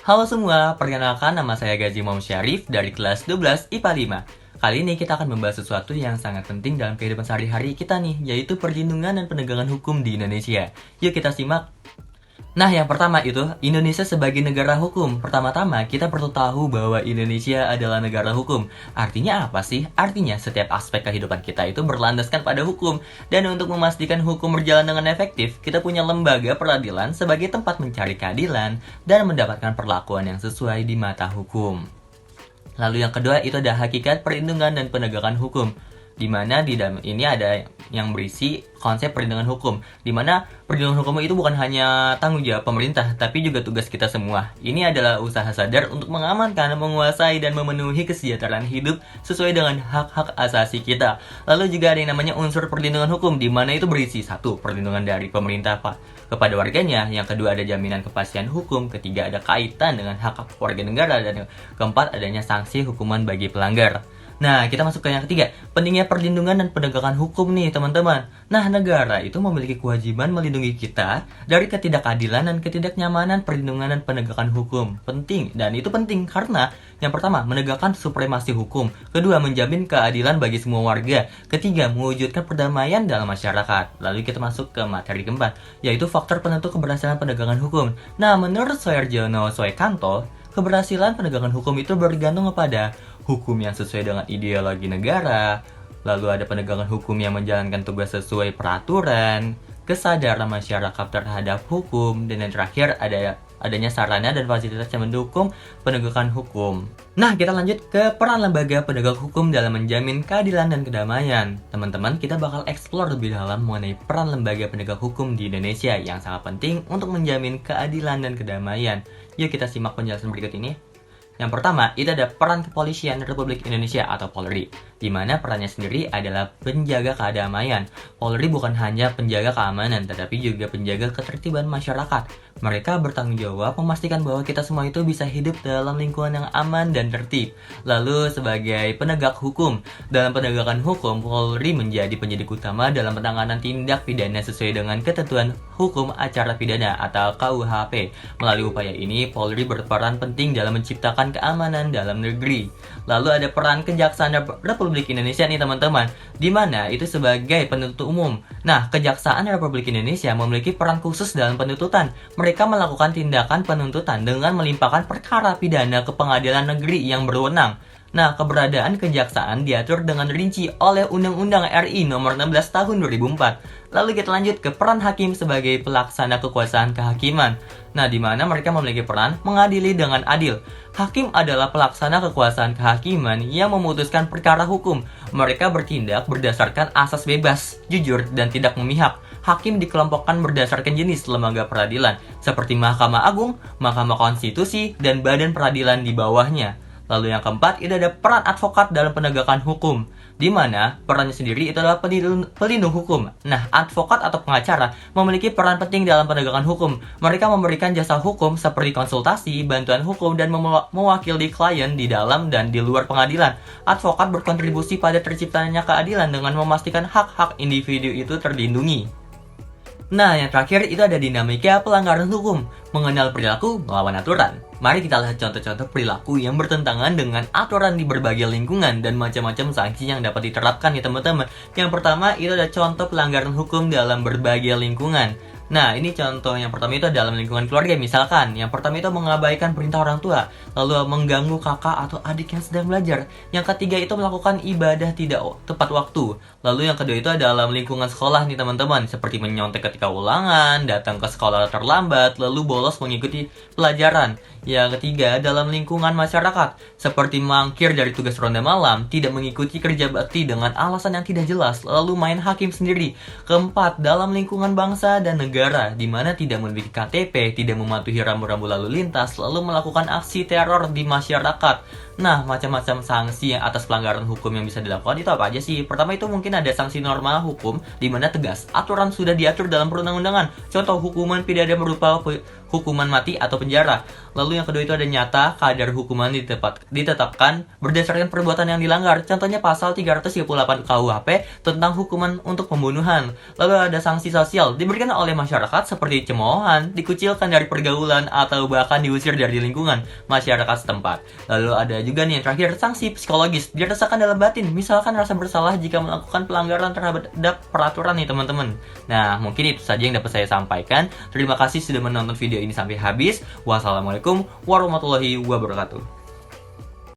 Halo semua, perkenalkan nama saya Gazi Muhammad Syarif dari kelas 12 IPA 5. Kali ini kita akan membahas sesuatu yang sangat penting dalam kehidupan sehari-hari kita nih, yaitu perlindungan dan penegakan hukum di Indonesia. Yuk kita simak. Nah, yang pertama itu, Indonesia sebagai negara hukum. Pertama-tama, kita perlu tahu bahwa Indonesia adalah negara hukum. Artinya apa sih? Artinya setiap aspek kehidupan kita itu berlandaskan pada hukum. Dan untuk memastikan hukum berjalan dengan efektif, kita punya lembaga peradilan sebagai tempat mencari keadilan dan mendapatkan perlakuan yang sesuai di mata hukum. Lalu yang kedua itu ada hakikat perlindungan dan penegakan hukum, di mana di dalam ini ada yang berisi konsep perlindungan hukum, di mana perlindungan hukum itu bukan hanya tanggung jawab pemerintah, tapi juga tugas kita semua. Ini adalah usaha sadar untuk mengamankan, menguasai, dan memenuhi kesejahteraan hidup sesuai dengan hak-hak asasi kita. Lalu juga ada yang namanya unsur perlindungan hukum, di mana itu berisi satu, perlindungan dari pemerintah kepada warganya, yang kedua ada jaminan kepastian hukum, ketiga ada kaitan dengan hak-hak warga negara, dan keempat adanya sanksi hukuman bagi pelanggar. Nah, kita masuk ke yang ketiga, pentingnya perlindungan dan penegakan hukum nih teman-teman. Nah, negara itu memiliki kewajiban melindungi kita dari ketidakadilan dan ketidaknyamanan perlindungan dan penegakan hukum. Penting, dan itu penting karena yang pertama, menegakkan supremasi hukum. Kedua, menjamin keadilan bagi semua warga. Ketiga, mewujudkan perdamaian dalam masyarakat. Lalu kita masuk ke materi keempat, yaitu faktor penentu keberhasilan penegakan hukum. Nah, menurut Soeharjono Soekanto, keberhasilan penegakan hukum itu bergantung kepada hukum yang sesuai dengan ideologi negara, lalu ada penegakan hukum yang menjalankan tugas sesuai peraturan, kesadaran masyarakat terhadap hukum, dan yang terakhir adanya sarana dan fasilitas yang mendukung penegakan hukum. Nah, kita lanjut ke peran lembaga penegak hukum dalam menjamin keadilan dan kedamaian. Teman-teman, kita bakal explore lebih dalam mengenai peran lembaga penegak hukum di Indonesia yang sangat penting untuk menjamin keadilan dan kedamaian. Yuk kita simak penjelasan berikut ini. Yang pertama, itu ada peran Kepolisian Republik Indonesia atau Polri, di mana perannya sendiri adalah penjaga kedamaian. Polri bukan hanya penjaga keamanan, tetapi juga penjaga ketertiban masyarakat. Mereka bertanggung jawab memastikan bahwa kita semua itu bisa hidup dalam lingkungan yang aman dan tertib. Lalu sebagai penegak hukum, dalam penegakan hukum, Polri menjadi penyidik utama dalam penanganan tindak pidana sesuai dengan ketentuan hukum acara pidana atau KUHP. Melalui upaya ini, Polri berperan penting dalam menciptakan keamanan dalam negeri. Lalu ada peran Kejaksaan Republik Indonesia nih teman-teman, di mana itu sebagai penuntut umum. Nah, Kejaksaan Republik Indonesia memiliki peran khusus dalam penuntutan. Mereka melakukan tindakan penuntutan dengan melimpahkan perkara pidana ke pengadilan negeri yang berwenang. Nah, keberadaan kejaksaan diatur dengan rinci oleh Undang-Undang RI Nomor 16 Tahun 2004. Lalu kita lanjut ke peran hakim sebagai pelaksana kekuasaan kehakiman. Nah, di mana mereka memiliki peran mengadili dengan adil. Hakim adalah pelaksana kekuasaan kehakiman yang memutuskan perkara hukum. Mereka bertindak berdasarkan asas bebas, jujur, dan tidak memihak. Hakim dikelompokkan berdasarkan jenis lembaga peradilan, seperti Mahkamah Agung, Mahkamah Konstitusi, dan badan peradilan di bawahnya. Lalu yang keempat, itu ada peran advokat dalam penegakan hukum, di mana perannya sendiri itu adalah pelindung hukum. Nah, advokat atau pengacara memiliki peran penting dalam penegakan hukum. Mereka memberikan jasa hukum seperti konsultasi, bantuan hukum, dan mewakili klien di dalam dan di luar pengadilan. Advokat berkontribusi pada terciptanya keadilan dengan memastikan hak-hak individu itu terlindungi. Nah, yang terakhir itu ada dinamika pelanggaran hukum, mengenal perilaku melawan aturan. Mari kita lihat contoh-contoh perilaku yang bertentangan dengan aturan di berbagai lingkungan dan macam-macam sanksi yang dapat diterapkan ya teman-teman. Yang pertama itu ada contoh pelanggaran hukum dalam berbagai lingkungan. Nah, ini contoh yang pertama itu dalam lingkungan keluarga. Misalkan, yang pertama itu mengabaikan perintah orang tua, lalu mengganggu kakak atau adik yang sedang belajar. Yang ketiga itu melakukan ibadah tidak tepat waktu. Lalu yang kedua itu dalam lingkungan sekolah nih teman-teman, seperti menyontek ketika ulangan, datang ke sekolah terlambat, lalu bolos mengikuti pelajaran. Yang ketiga, dalam lingkungan masyarakat, seperti mangkir dari tugas ronda malam, tidak mengikuti kerja bakti dengan alasan yang tidak jelas, lalu main hakim sendiri. Keempat, dalam lingkungan bangsa dan negara, di mana tidak memiliki KTP, tidak mematuhi rambu-rambu lalu lintas, lalu melakukan aksi teror di masyarakat. Nah, macam-macam sanksi yang atas pelanggaran hukum yang bisa dilakukan itu apa aja sih? Pertama itu mungkin ada sanksi norma hukum, di mana tegas aturan sudah diatur dalam perundang-undangan. Contoh hukuman pidana berupa hukuman mati atau penjara. Lalu yang kedua itu ada nyata, kadar hukuman ditetapkan berdasarkan perbuatan yang dilanggar. Contohnya pasal 338 KUHP tentang hukuman untuk pembunuhan. Lalu ada sanksi sosial, diberikan oleh masyarakat seperti cemoohan, dikucilkan dari pergaulan, atau bahkan diusir dari lingkungan masyarakat setempat. Lalu ada juga nih yang terakhir, sanksi psikologis, dirasakan dalam batin, misalkan rasa bersalah jika melakukan pelanggaran terhadap peraturan nih teman-teman. Nah, mungkin itu saja yang dapat saya sampaikan. Terima kasih sudah menonton video ini sampai habis. Wassalamualaikum warahmatullahi wabarakatuh.